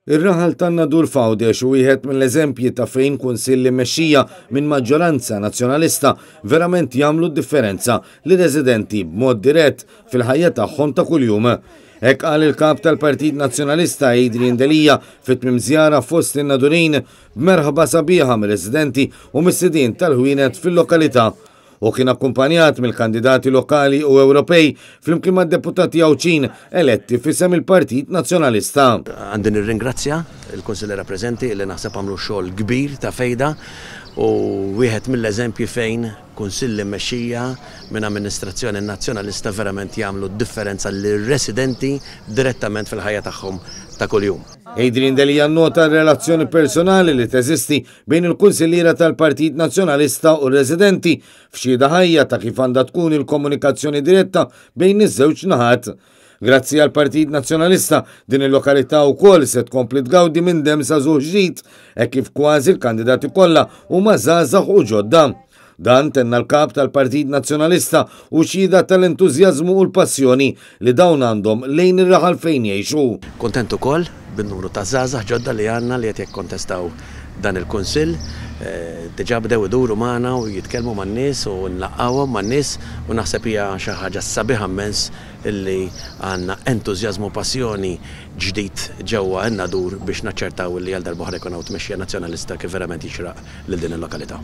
Ir-raħal tan-Nadur Fawdex u wieħed mill-eżempji ta' fejn kunsilli mexxija minn maġġoranza nazzjonalista verament jagħmlu differenza li residenti b'mod dirett fil-ħajja tagħhom ta' kuljum. Hekk qal il-kap tal-Partit Nazzjonalista Adrian Delija fit-tmiem żjara fost in-Nadurin b'merħba sabiħa mir-residenti u mis-sidien tal-ħwienet fil-lokalità u kien akkumpanjat mill-kandidati lokali u Ewropej flimkien mad-deputati Awċin eletti fisem il-Partit Nazzjonalista. Għandi nirringrazzja il-konsillera preżenti li naħseb għamlu xogħol kbir ta' fejda u wieħed mill-eżempji fejn kunsilli mexxija minn amministrazzjoni nazzjonalista verament jagħmlu differenza lir-residenti direttament fil-ħajja tagħhom ta' kuljum. Adrian Delija nnota r-relazzjoni personali li teżisti bejn il-kunsilliera tal-Partit Nazzjonalista u r-residenti f'xhieda ħajja ta' kif għandha tkun il-komunikazzjoni diretta bejn iż-żewġ naħat. Grazzi għal Partit Nazzjonalista din il-lokalità wkoll se tkompli tgawdi minn dem sa żuħ ġdid hekk kif kważi l-kandidati kollha huma żgħażagħ u ġodda. Dan tenna l-kap tal-Partit Nazzjonalista u xhieda tal-entużjażmu u l-passjoni li dawn għandhom lejn ir-raħal fejn jgħixu. Kontent ukoll bin-numru ta' żgħażagħ ġodda li għandna li qed jikkontestaw dan il-kunsill. Diġà bdew iduru magħna u jitkellmu man-nies u nlaqgħuhom man-nies u naħseb hija xi ħaġa sabiħa immens illi għandna entużjażmu passjoni ġdid ġewwa n-Nadur biex naċċertaw li għal darb'oħra jkun hawn tmexxija nazzjonalista kif verament jixraq lil din il-lokalità.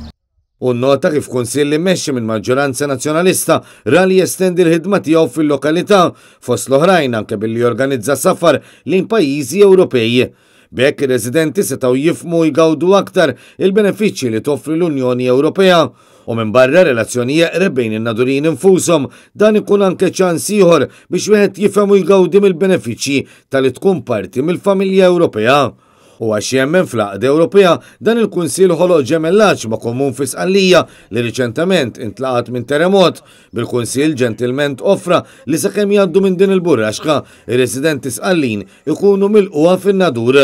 U nnota kif kunsilli mmexxi minn maġġoranza nazzjonalista ra li jestendi l-ħidma tiegħu fil-lokalità fost l-oħrajn anke billi jorganizza safar lejn pajjiżi Ewropej. B'hekk ir-residenti setgħu jifhmu jgawdu aktar il-benefiċċji li toffri l-Unjoni Ewropea u minn barra relazzjoni jeqreb bejn in-Nadurin infushom dan ikun anke ċans ieħor biex wieħed jifhem u jgawdi mill-benefiċċji tal-li tkun parti mill-familja Ewropea. U għax jemmen fl-Għaqda Ewropea dan il-Kunsill ħoloq ġemellaġġ ma' komun fi Sqallija li riċentement intlaqat minn terremot bil-Kunsill ġentilment offra li sakemm jgħaddu minn din il-burraxka ir-residenti Sqallin ikunu milquha fin-Nadur.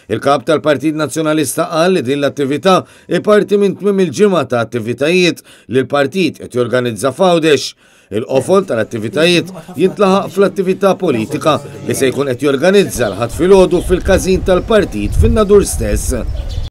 Il-kap tal-Partit Nazzjonalista qal li din l-attività parti minn tmiem il-ġimgħa ta' attivitajiet li l-partit qed jorganizza Fawdex. Il-qofol tal-attivitajiet jintlaħaq fl-attività politika li se jkun qed jorganizza l-ħadd filgħodu fil-każin tal-partit fin-Nadur stess.